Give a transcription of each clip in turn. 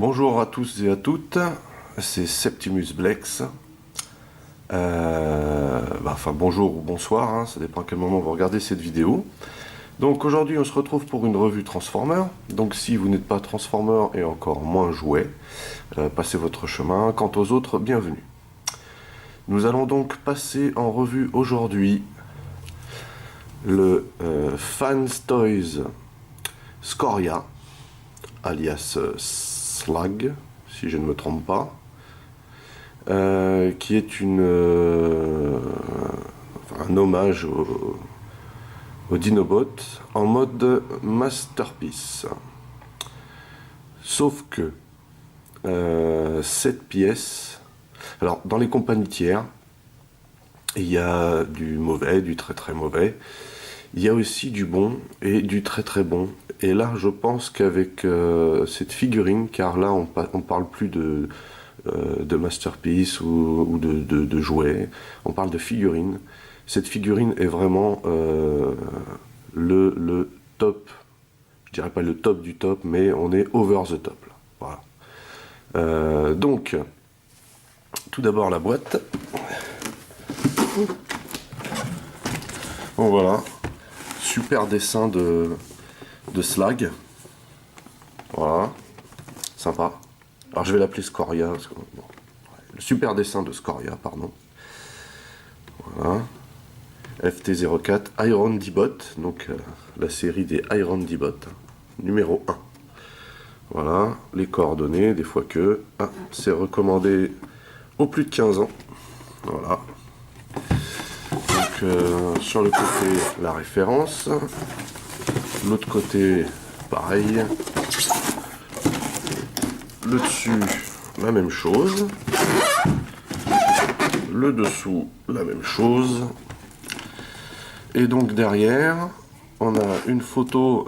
Bonjour à tous et à toutes, c'est Septimus Blex. Enfin bonjour ou bonsoir, hein, ça dépend à quel moment vous regardez cette vidéo. Donc aujourd'hui on se retrouve pour une revue Transformer. Donc si vous n'êtes pas Transformer et encore moins jouet, passez votre chemin. Quant aux autres, bienvenue. Nous allons donc passer en revue aujourd'hui le Fans Toys Scoria, alias Slag, si je ne me trompe pas, qui est un hommage au Dinobot en mode Masterpiece. Sauf que cette pièce, alors dans les compagnies tiers, il y a du mauvais, du très très mauvais. Il y a aussi du bon et du très très bon. Et là, je pense qu'avec cette figurine, car là, on parle plus de masterpiece ou de jouets, on parle de figurine. Cette figurine est vraiment le top. Je dirais pas le top du top, mais on est over the top. Là. Voilà. Donc, tout d'abord la boîte. Bon voilà. Super dessin de Slag. Voilà. Sympa. Alors je vais l'appeler Scoria. Parce que, bon, le super dessin de Scoria, pardon. Voilà. FT04 Iron D-Bot. Donc la série des Iron D-Bot. Numéro 1. Voilà. Les coordonnées. Des fois que c'est recommandé aux plus de 15 ans. Voilà. Sur le côté, la référence. L'autre côté, pareil. Le dessus, la même chose. Le dessous, la même chose. Et donc derrière, on a une photo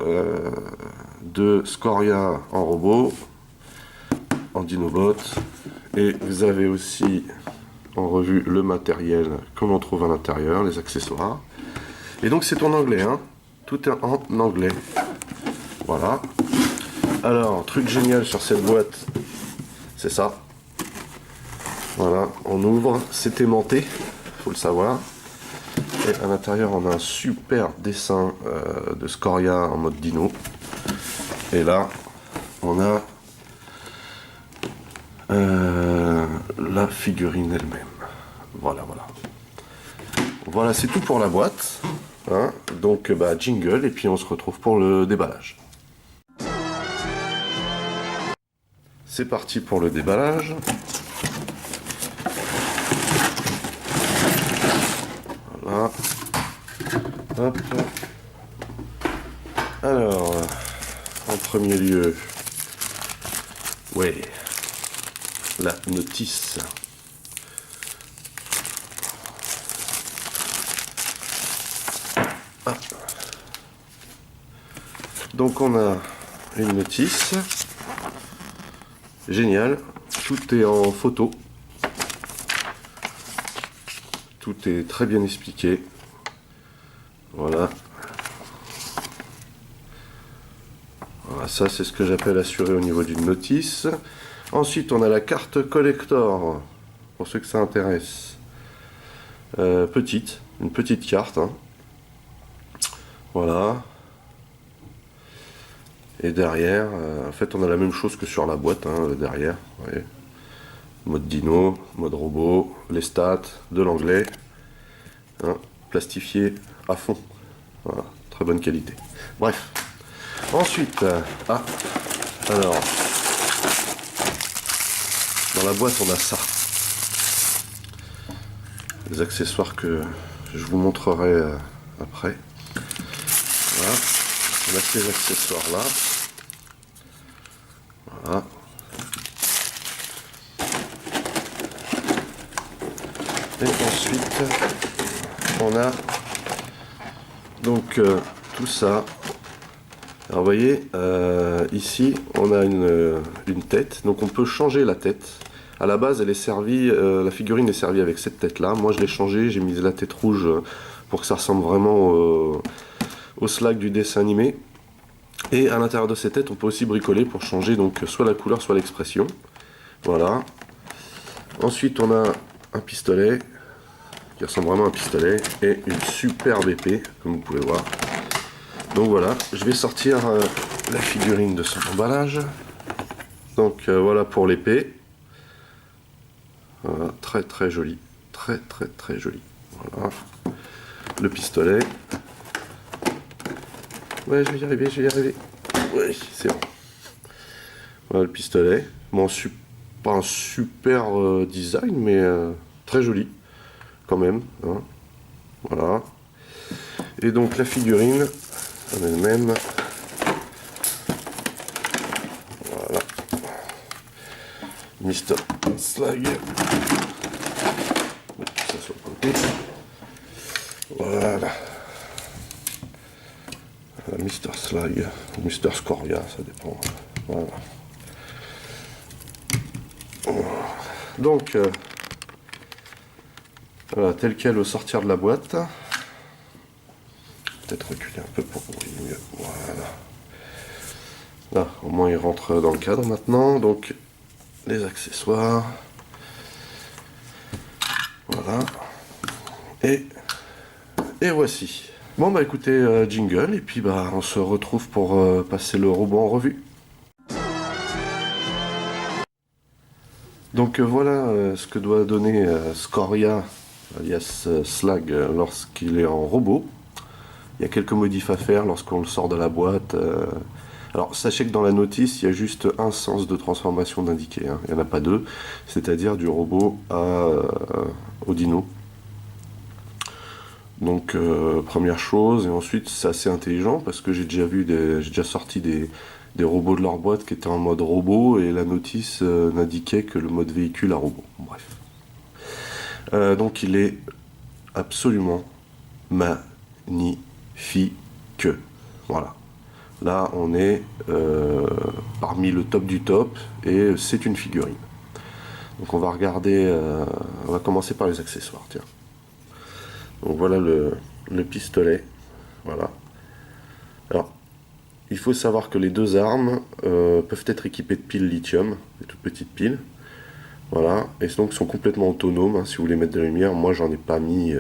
de Scoria en robot, en Dinobot. Et vous avez aussi en revue le matériel que l'on trouve à l'intérieur, les accessoires. Et donc c'est en anglais, hein. Tout est en anglais. Voilà. Alors, truc génial sur cette boîte, c'est ça. Voilà, on ouvre, c'est aimanté, faut le savoir. Et à l'intérieur, on a un super dessin de Scoria en mode dino. Et là, on a la figurine elle-même. Voilà. Voilà, c'est tout pour la boîte. Hein. Donc, jingle, et puis on se retrouve pour le déballage. C'est parti pour le déballage. Voilà. Hop. Alors, en premier lieu, ouais, la notice. Donc on a une notice. Génial. Tout est en photo. Tout est très bien expliqué. Voilà. Voilà, ça c'est ce que j'appelle assuré au niveau d'une notice. Ensuite on a la carte collector. Pour ceux que ça intéresse. Une petite carte. Hein. Voilà. Et derrière, en fait, on a la même chose que sur la boîte, hein, derrière. Ouais. Mode dino, mode robot, les stats, de l'anglais. Hein, plastifié à fond. Voilà, très bonne qualité. Bref. Ensuite, alors, dans la boîte, on a ça. Les accessoires que je vous montrerai après. Voilà. On a ces accessoires-là. Voilà. Et ensuite, on a donc tout ça. Alors vous voyez, ici, on a une tête. Donc on peut changer la tête. À la base, elle est servie, la figurine est servie avec cette tête-là. Moi, je l'ai changée, j'ai mis la tête rouge pour que ça ressemble vraiment au Slag du dessin animé. Et à l'intérieur de ces têtes, on peut aussi bricoler pour changer donc soit la couleur, soit l'expression. Voilà. Ensuite, on a un pistolet qui ressemble vraiment à un pistolet et une superbe épée, comme vous pouvez voir. Donc voilà, je vais sortir la figurine de son emballage. Donc voilà pour l'épée. Voilà, très très joli. Très très très joli. Voilà. Le pistolet. Ouais, je vais y arriver, je vais y arriver. Oui, c'est bon. Voilà le pistolet. Bon, pas un super design, mais très joli quand même. Hein. Voilà. Et donc la figurine en elle-même. Voilà. Mr. Slag. Ça soit pas le coup. Voilà. Mr. Slag, Mr. Scoria, ça dépend. Voilà. Donc, voilà, tel quel au sortir de la boîte. Peut-être reculer un peu pour que vous voyez mieux. Voilà. Là, au moins il rentre dans le cadre maintenant. Donc, les accessoires. Voilà. Et voici. Bon bah écoutez, jingle, et puis bah on se retrouve pour passer le robot en revue. Donc voilà ce que doit donner Scoria, alias Slag, lorsqu'il est en robot. Il y a quelques modifs à faire lorsqu'on le sort de la boîte. Alors sachez que dans la notice, il y a juste un sens de transformation d'indiqué, hein. Il n'y en a pas deux, c'est-à-dire du robot au dino. Donc première chose, et ensuite c'est assez intelligent parce que j'ai déjà sorti des robots de leur boîte qui étaient en mode robot et la notice n'indiquait que le mode véhicule à robot. Bref. Donc il est absolument magnifique. Voilà. Là on est parmi le top du top et c'est une figurine. Donc on va regarder, on va commencer par les accessoires. Tiens. Donc voilà le pistolet. Voilà. Alors, il faut savoir que les deux armes peuvent être équipées de piles lithium, des toutes petites piles. Voilà. Et donc sont complètement autonomes, hein, si vous voulez mettre de la lumière. Moi, j'en ai pas mis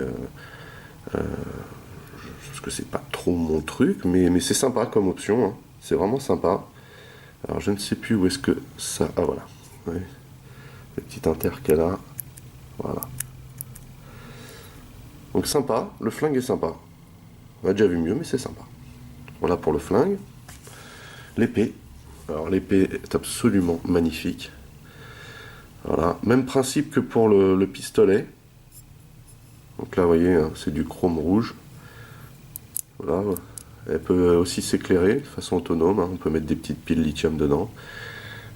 parce que c'est pas trop mon truc, mais c'est sympa comme option. Hein. C'est vraiment sympa. Alors, je ne sais plus où est-ce que ça. Ah voilà. Ouais. Le petit inter qu'elle a. Voilà. Donc sympa, le flingue est sympa. On a déjà vu mieux, mais c'est sympa. Voilà pour le flingue. L'épée. Alors l'épée est absolument magnifique. Voilà. Même principe que pour le pistolet. Donc là, vous voyez, hein, c'est du chrome rouge. Voilà. Elle peut aussi s'éclairer de façon autonome. Hein. On peut mettre des petites piles lithium dedans.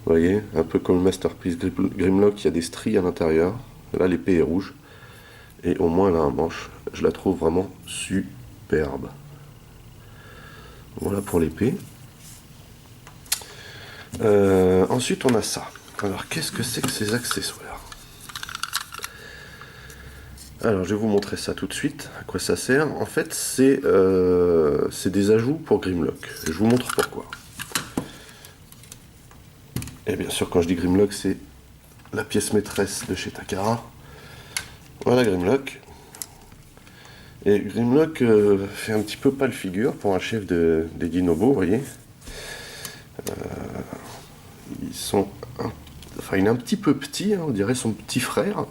Vous voyez, un peu comme le Masterpiece Grimlock, il y a des stries à l'intérieur. Là, l'épée est rouge. Et au moins, elle a un manche. Je la trouve vraiment superbe. Voilà pour l'épée. Ensuite, on a ça. Alors, qu'est-ce que c'est que ces accessoires? Alors, je vais vous montrer ça tout de suite. À quoi ça sert? En fait, c'est des ajouts pour Grimlock. Je vous montre pourquoi. Et bien sûr, quand je dis Grimlock, c'est la pièce maîtresse de chez Takara. Voilà Grimlock. Et Grimlock fait un petit peu pâle figure pour un chef des Dinobots, vous voyez. Enfin, il est un petit peu petit, hein, on dirait son petit frère.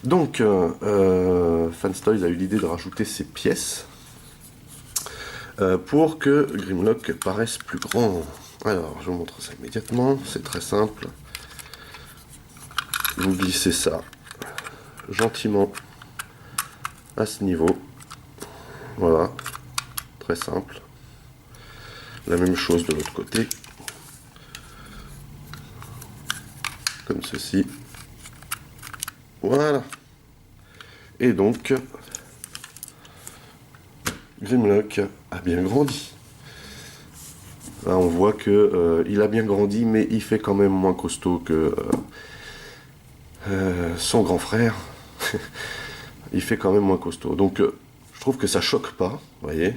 Donc, Fanstoys a eu l'idée de rajouter ces pièces pour que Grimlock paraisse plus grand. Alors, je vous montre ça immédiatement, c'est très simple. Vous glissez ça gentiment à ce niveau. Voilà, très simple. La même chose de l'autre côté. Comme ceci. Voilà. Et donc, Grimlock a bien grandi. Là, on voit que il a bien grandi, mais il fait quand même moins costaud que son grand frère. Il fait quand même moins costaud. Donc, je trouve que ça choque pas, vous voyez.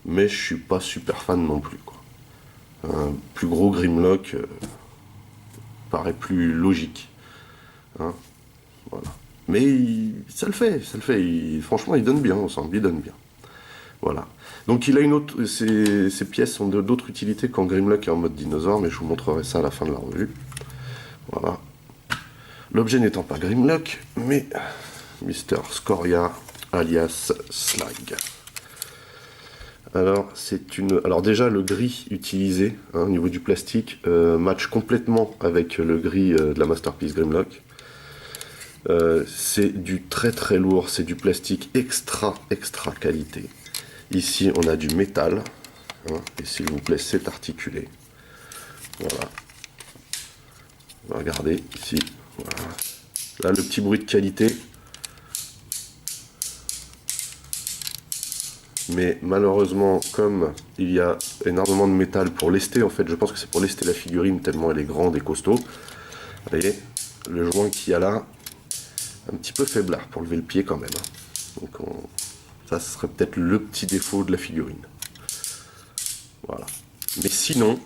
Mais je suis pas super fan non plus, quoi. un plus gros Grimlock paraît plus logique. Hein, voilà. Mais ça le fait, franchement il donne bien, on sent, il donne bien. Voilà. Donc il a une autre, ces pièces ont d'autres utilités quand Grimlock est en mode dinosaure, mais je vous montrerai ça à la fin de la revue. Voilà. L'objet n'étant pas Grimlock, mais Mister Scoria alias Slag. Alors, alors déjà, le gris utilisé au niveau du plastique match complètement avec le gris de la Masterpiece Grimlock. C'est du très très lourd, c'est du plastique extra qualité. Ici, on a du métal, et s'il vous plaît, c'est articulé. Voilà. Regardez ici. Voilà. Là, le petit bruit de qualité. Mais malheureusement, comme il y a énormément de métal pour lester, en fait, je pense que c'est pour lester la figurine tellement elle est grande et costaud. Vous voyez, le joint qu'il y a là, un petit peu faiblard pour lever le pied quand même. Donc ça serait peut-être le petit défaut de la figurine. Voilà. Mais sinon,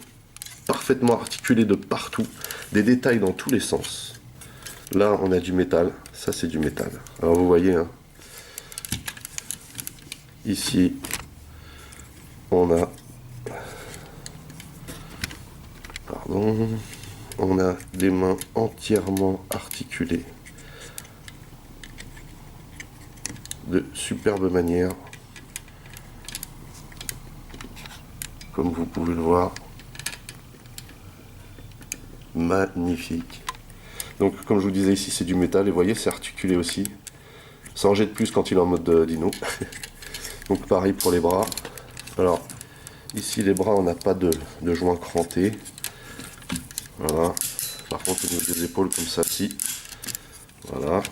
parfaitement articulé de partout, des détails dans tous les sens. Là, on a du métal, ça c'est du métal. Alors vous voyez, hein, ici, on a, on a des mains entièrement articulées de superbe manière, comme vous pouvez le voir, magnifique. Donc comme je vous disais, ici c'est du métal et vous voyez c'est articulé aussi, ça en jette plus quand il est en mode dino. Donc pareil pour les bras. Alors ici les bras, on n'a pas de joint cranté. Voilà. Par contre au niveau des épaules comme ça, si. Voilà.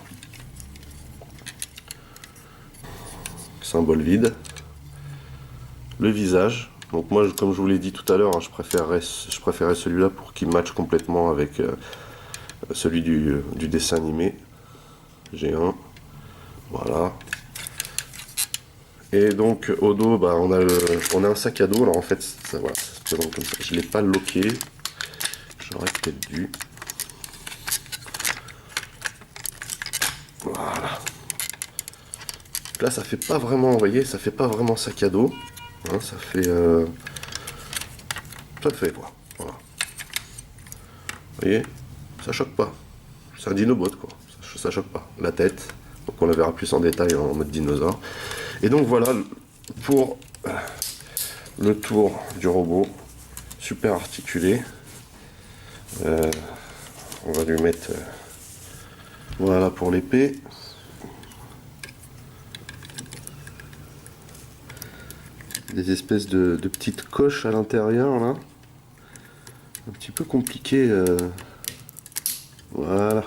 Symbole vide. Le visage. Donc moi, comme je vous l'ai dit tout à l'heure, hein, je préférais celui-là pour qu'il matche complètement avec celui du dessin animé. J'ai un. Voilà. Et donc au dos, bah, on a un sac à dos. Alors en fait, ça, voilà, ça se présente comme ça. Je ne l'ai pas loqué. J'aurais peut-être dû. Voilà. Là, ça fait pas vraiment, vous voyez, ça fait pas vraiment sac à dos. Hein, ça le fait quoi. Voilà. Vous voyez, ça choque pas. C'est un dinobot quoi. Ça choque pas. La tête. Donc on la verra plus en détail en mode dinosaure. Et donc voilà pour le tour du robot, super articulé. On va lui mettre voilà pour l'épée. Des espèces de petites coches à l'intérieur là, un petit peu compliqué. Voilà.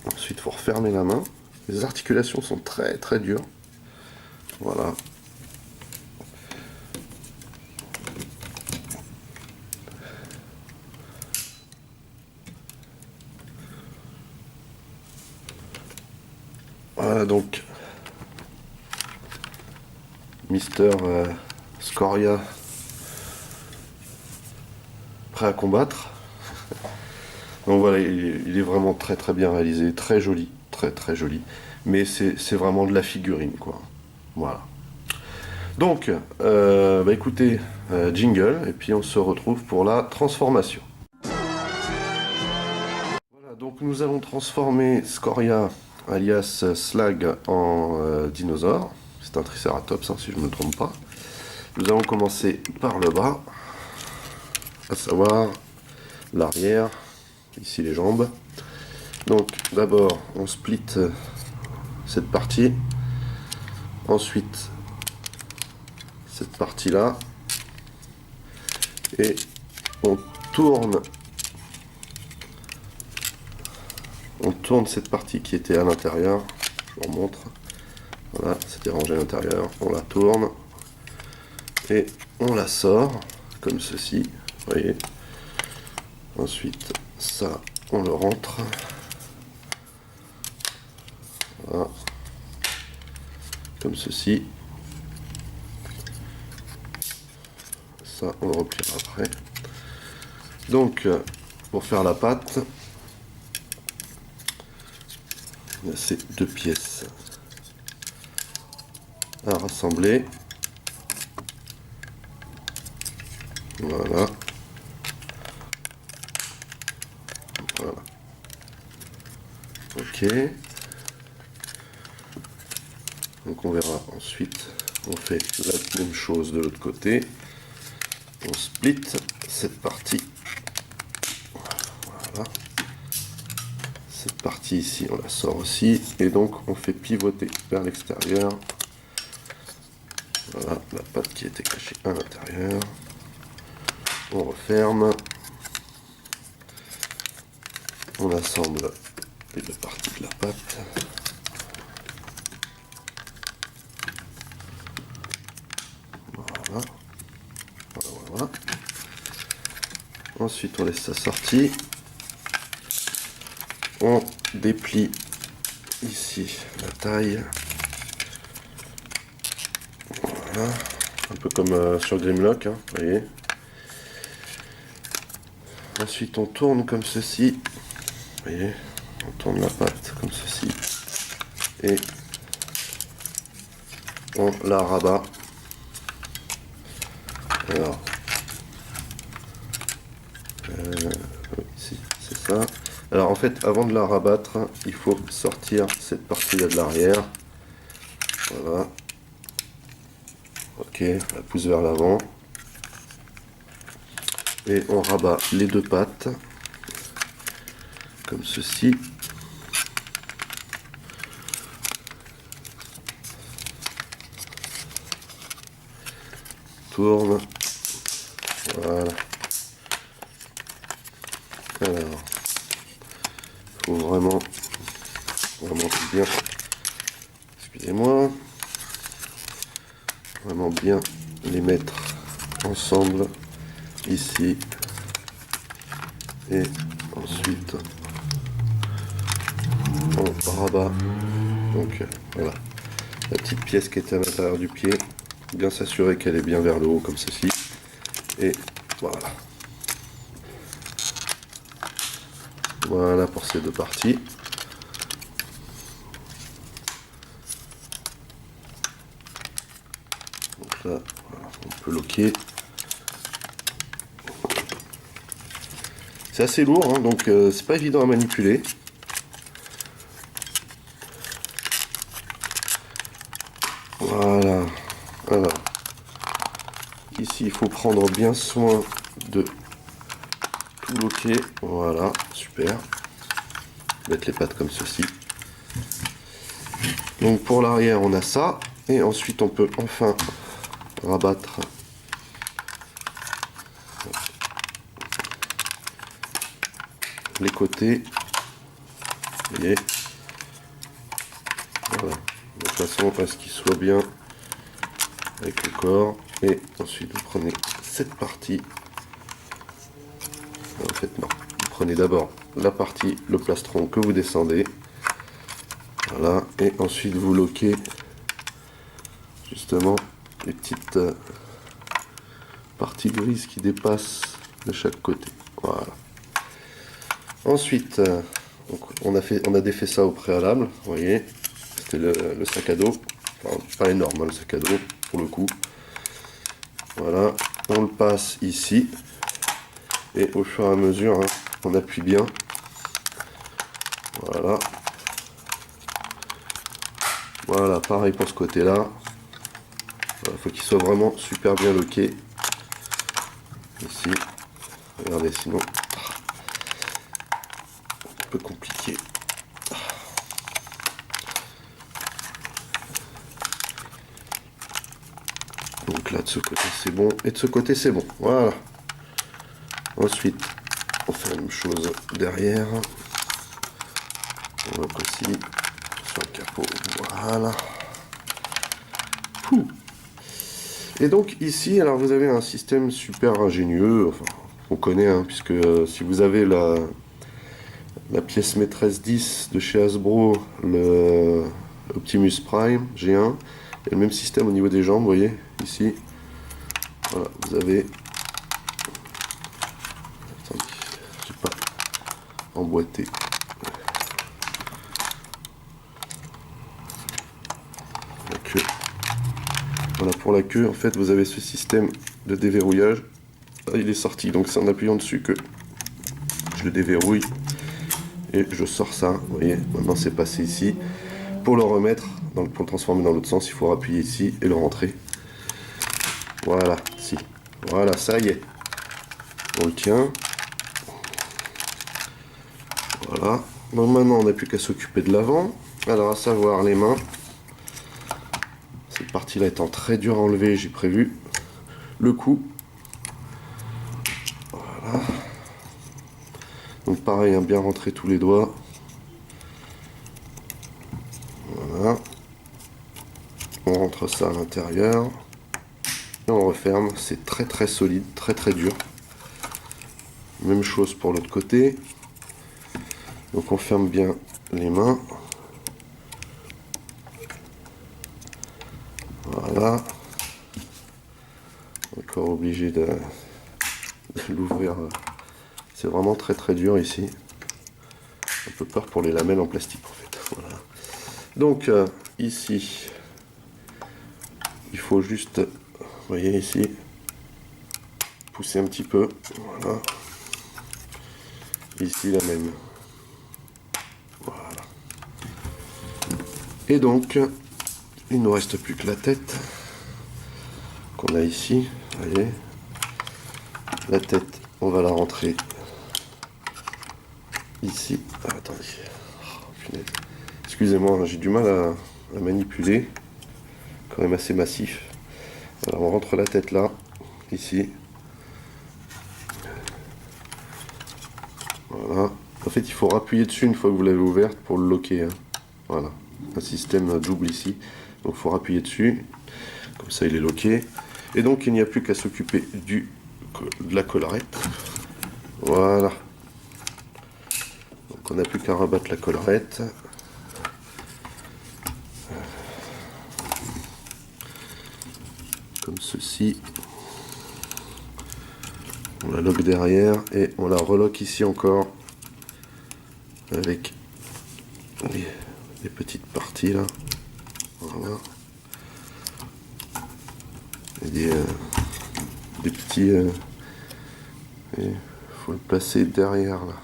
Ensuite, il faut refermer la main. Les articulations sont très très dures. Voilà. Voilà donc Mister Scoria prêt à combattre. Donc voilà, il est vraiment très très bien réalisé, très joli, très très joli. Mais c'est vraiment de la figurine quoi. Voilà. Donc, bah écoutez, jingle, et puis on se retrouve pour la transformation. Voilà, donc nous allons transformer Scoria alias Slag en dinosaure. C'est un Triceratops, hein, si je ne me trompe pas. Nous allons commencer par le bas, à savoir l'arrière, ici les jambes. Donc d'abord on split cette partie, ensuite cette partie là, et on tourne cette partie qui était à l'intérieur. Je vous remontre. Voilà, c'était rangé à l'intérieur. On la tourne et on la sort comme ceci. Vous voyez. Ensuite, ça, on le rentre. Voilà. Comme ceci. Ça, on le repliera après. Donc, pour faire la pâte, on a ces deux pièces à rassembler. Voilà. Voilà. Ok. Donc on verra ensuite. On fait la même chose de l'autre côté. On split cette partie. Voilà. Cette partie ici, on la sort aussi. Et donc on fait pivoter vers l'extérieur. Voilà la pâte qui était cachée à l'intérieur. On referme. On assemble les deux parties de la pâte. Voilà. Voilà. Ensuite, on laisse ça sortir. On déplie ici la taille. Voilà. Un peu comme sur Grimlock, hein, vous voyez. Ensuite, on tourne comme ceci. Vous voyez, on tourne la pâte comme ceci. Et on la rabat. Alors, ici, c'est ça. Alors en fait, avant de la rabattre, il faut sortir cette partie-là de l'arrière. Voilà. Ok, on la pousse vers l'avant. Et on rabat les deux pattes. Comme ceci. Tourne. Voilà. Alors, faut vraiment bien, excusez-moi, vraiment bien les mettre ensemble ici et ensuite on rabat. Donc voilà, la petite pièce qui était à l'intérieur du pied, bien s'assurer qu'elle est bien vers le haut comme ceci et voilà. Voilà pour ces deux parties. Donc là, voilà, on peut loquer. C'est assez lourd, hein, donc c'est pas évident à manipuler. Voilà. Alors, ici, il faut prendre bien soin de tout loquer. Voilà, super. Mettre les pattes comme ceci. Donc pour l'arrière, on a ça. Et ensuite, on peut enfin rabattre les côtés. Vous voyez. Voilà. De façon à ce qu'il soit bien avec le corps. Et ensuite, vous prenez cette partie. En fait, non. Vous prenez d'abord la partie, le plastron que vous descendez. Voilà. Et ensuite, vous loquez justement les petites parties grises qui dépassent de chaque côté. Voilà. Ensuite, donc on a défait ça au préalable. Vous voyez, c'était le sac à dos. Enfin, pas énorme, hein, le sac à dos pour le coup. Voilà, on le passe ici. Et au fur et à mesure, hein, on appuie bien. Voilà. Voilà, pareil pour ce côté-là. Voilà, faut qu'il soit vraiment super bien loqué. Ici. Regardez, sinon, un peu compliqué. Donc là, de ce côté, c'est bon. Et de ce côté, c'est bon. Voilà. Ensuite, on fait la même chose derrière. On loque aussi sur le capot. Voilà. Pouh. Et donc ici, alors vous avez un système super ingénieux, enfin, on connaît, hein, puisque si vous avez la pièce maîtresse 10 de chez Hasbro, le Optimus Prime G1, et le même système au niveau des jambes, vous voyez, ici, voilà, vous avez emboîter. La queue. Voilà, pour la queue, en fait, vous avez ce système de déverrouillage. Là, il est sorti, donc c'est en appuyant dessus que je le déverrouille et je sors ça. Vous voyez, maintenant c'est passé ici. Pour le remettre, pour le transformer dans l'autre sens, il faut appuyer ici et le rentrer. Voilà, si. Voilà, ça y est. On le tient. Voilà. Donc maintenant, on n'a plus qu'à s'occuper de l'avant. Alors, à savoir les mains. Cette partie-là étant très dure à enlever, j'ai prévu le cou. Voilà. Donc pareil, hein, bien rentrer tous les doigts. Voilà. On rentre ça à l'intérieur. Et on referme. C'est très très solide, très très dur. Même chose pour l'autre côté. Donc on ferme bien les mains. Voilà. Encore obligé de l'ouvrir. C'est vraiment très très dur ici. Un peu peur pour les lamelles en plastique en fait. Voilà. Donc ici, il faut juste, vous voyez ici, pousser un petit peu. Voilà. Ici la même. Voilà. Et donc, il ne nous reste plus que la tête qu'on a ici. Vous voyez. La tête, on va la rentrer ici. Ah, attendez. Oh, excusez-moi, j'ai du mal à manipuler. Quand même assez massif. Alors on rentre la tête là, ici. Voilà. En fait, il faut appuyer dessus une fois que vous l'avez ouverte pour le locker. Hein. Voilà. Un système double ici. Donc il faut appuyer dessus. Comme ça, il est locké. Et donc, il n'y a plus qu'à s'occuper de la collerette. Voilà. Donc on n'a plus qu'à rabattre la collerette. Comme ceci. On la lock derrière et on la relock ici encore avec les petites parties là. Voilà. Et des petits. Il faut le placer derrière là.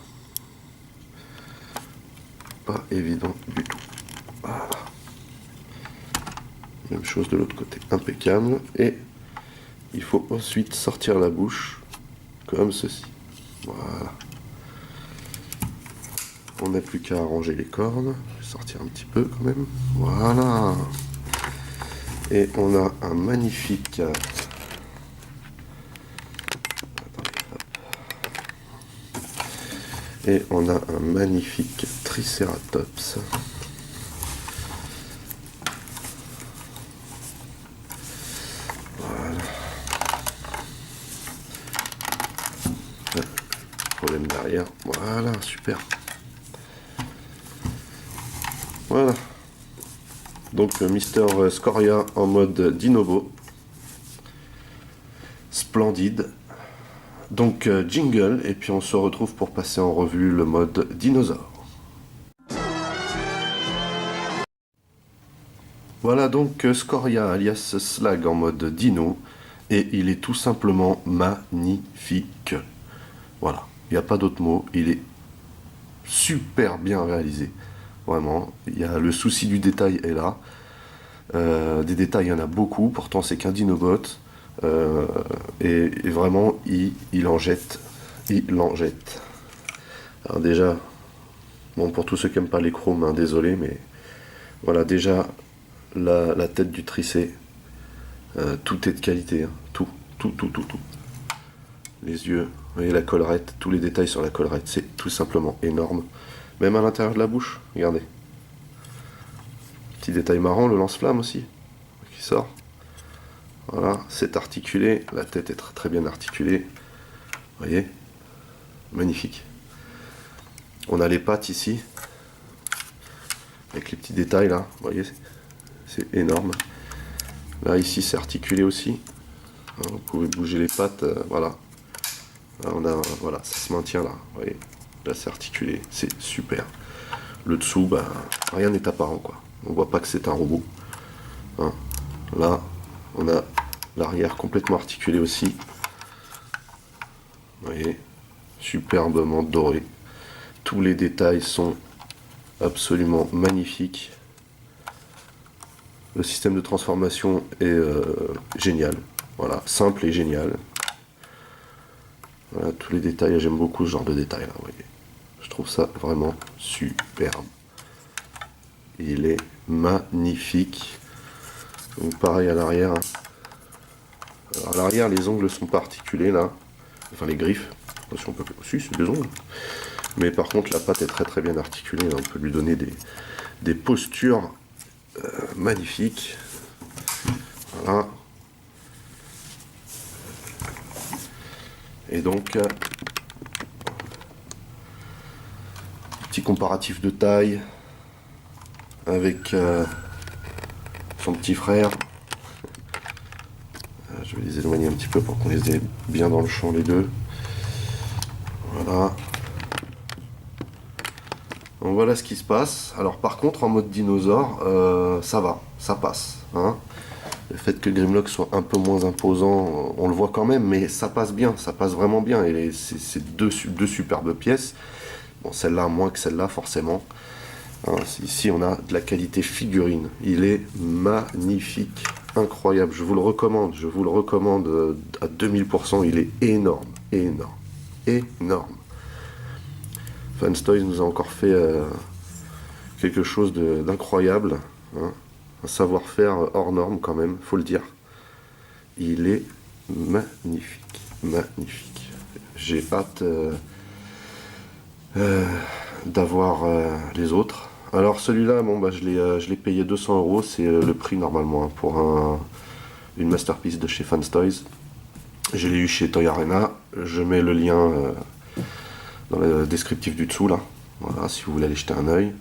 Pas évident du tout. Voilà. Même chose de l'autre côté. Impeccable. Et il faut ensuite sortir la bouche. Comme ceci. Voilà. On n'a plus qu'à arranger les cornes. Je vais sortir un petit peu quand même. Voilà. Et on a un magnifique... Et on a un magnifique Triceratops. Voilà. Problème derrière. Voilà, super. Voilà. Donc Mister Scoria en mode Dinobo. Splendide. Donc jingle, et puis on se retrouve pour passer en revue le mode dinosaure. Voilà donc Scoria alias Slag en mode dino, et il est tout simplement magnifique. Voilà, il n'y a pas d'autre mot, il est super bien réalisé. Vraiment, il y a le souci du détail est là. Des détails, il y en a beaucoup, pourtant c'est qu'un dinobot. Et vraiment, il en jette. Il en jette. Alors déjà, bon, pour tous ceux qui n'aiment pas les chromes, hein, désolé, mais voilà, déjà, la tête du tricé, tout est de qualité. Hein, tout. Les yeux, vous voyez la collerette, tous les détails sur la collerette, c'est tout simplement énorme. Même à l'intérieur de la bouche, regardez. Petit détail marrant, le lance-flamme aussi, qui sort. Voilà, c'est articulé, la tête est très, très bien articulée. Vous voyez, magnifique. On a les pattes ici, avec les petits détails là, vous voyez, c'est énorme. Là, ici, c'est articulé aussi. Vous pouvez bouger les pattes, voilà. Là, on a, voilà, ça se maintient là, vous voyez. Là c'est articulé, c'est super. Le dessous, bah, rien n'est apparent quoi. On voit pas que c'est un robot. Hein. Là, on a l'arrière complètement articulé aussi. Vous voyez, superbement doré. Tous les détails sont absolument magnifiques. Le système de transformation est génial. Voilà, simple et génial. Voilà, tous les détails, j'aime beaucoup ce genre de détails là, vous voyez. Je trouve ça vraiment superbe. Il est magnifique. Donc pareil à l'arrière. Alors à l'arrière, les ongles sont pas articulés là. Enfin les griffes. Je sais pas si on peut... Si, c'est des ongles. Mais par contre, la patte est très très bien articulée. On peut lui donner des postures magnifiques. Voilà. Et donc, petit comparatif de taille avec son petit frère. Je vais les éloigner un petit peu pour qu'on les ait bien dans le champ les deux. Voilà. Donc voilà ce qui se passe. Alors par contre en mode dinosaure, ça va, ça passe. Hein. Le fait que Grimlock soit un peu moins imposant, on le voit quand même, mais ça passe bien, ça passe vraiment bien. Et c'est deux superbes pièces. Bon, celle-là moins que celle-là forcément. Hein, ici on a de la qualité figurine. Il est magnifique, incroyable. Je vous le recommande à 2000%. Il est énorme, énorme, énorme. Fanstoys nous a encore fait quelque chose d'incroyable. Hein. Un savoir-faire hors norme quand même, faut le dire. Il est magnifique, magnifique. J'ai hâte d'avoir les autres. Alors celui-là, bon, bah, je l'ai payé 200 €, c'est le prix normalement hein, pour une masterpiece de chez Fanstoys. Je l'ai eu chez Toy Arena. Je mets le lien dans le descriptif du dessous là. Voilà, si vous voulez aller jeter un œil.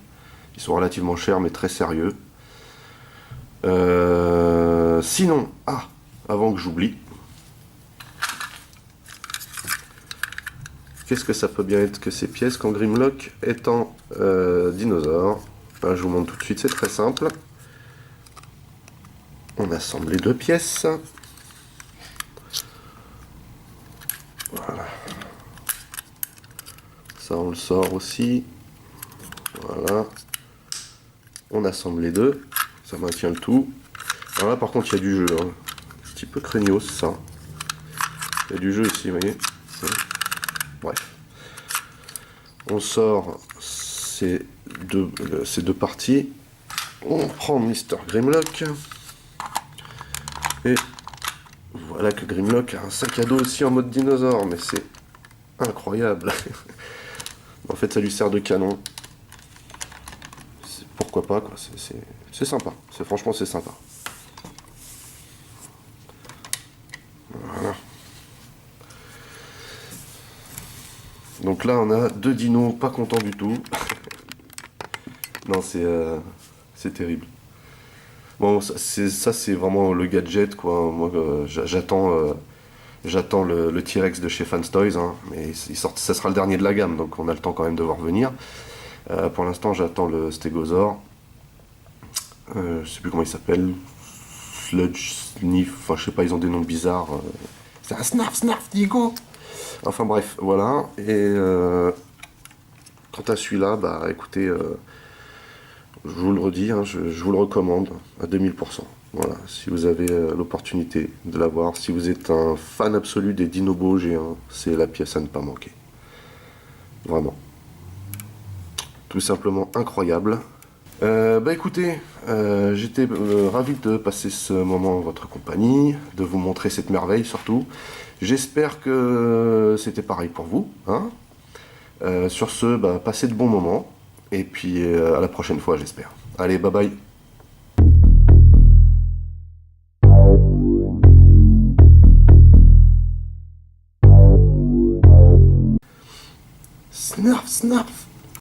Ils sont relativement chers mais très sérieux. Sinon, avant que j'oublie, qu'est-ce que ça peut bien être que ces pièces quand Grimlock est en dinosaure? Je vous montre tout de suite, c'est très simple. On assemble les deux pièces. Voilà. Ça on le sort aussi. Voilà. On assemble les deux. Ça maintient le tout. Alors là par contre il y a du jeu. Hein. Un petit peu craignos ça. Il y a du jeu ici, vous voyez. Bref. On sort ces deux parties. On prend Mr. Grimlock. Et voilà que Grimlock a un sac à dos aussi en mode dinosaure. Mais c'est incroyable. En fait ça lui sert de canon. Pourquoi pas quoi. C'est sympa. Franchement c'est sympa. Voilà. Donc là on a deux dinos pas contents du tout. Non c'est terrible. Bon ça c'est vraiment le gadget quoi. Moi j'attends le T-Rex de chez Fanstoys hein, mais ça sera le dernier de la gamme donc on a le temps quand même de voir venir. Pour l'instant j'attends le Stégosaure. Je sais plus comment il s'appelle. Sludge, Sniff, enfin je sais pas, ils ont des noms bizarres. C'est un Snarf, Diego. Enfin bref, voilà. Et quant à celui-là, bah écoutez, je vous le redis, hein, je vous le recommande à 2000%. Voilà, si vous avez l'opportunité de l'avoir, si vous êtes un fan absolu des Dinobos géants, c'est la pièce à ne pas manquer. Vraiment. Tout simplement incroyable. Bah écoutez, j'étais ravi de passer ce moment en votre compagnie, de vous montrer cette merveille surtout. J'espère que c'était pareil pour vous. Hein. Sur ce, bah, passez de bons moments. Et puis à la prochaine fois, j'espère. Allez, bye bye. Snarf.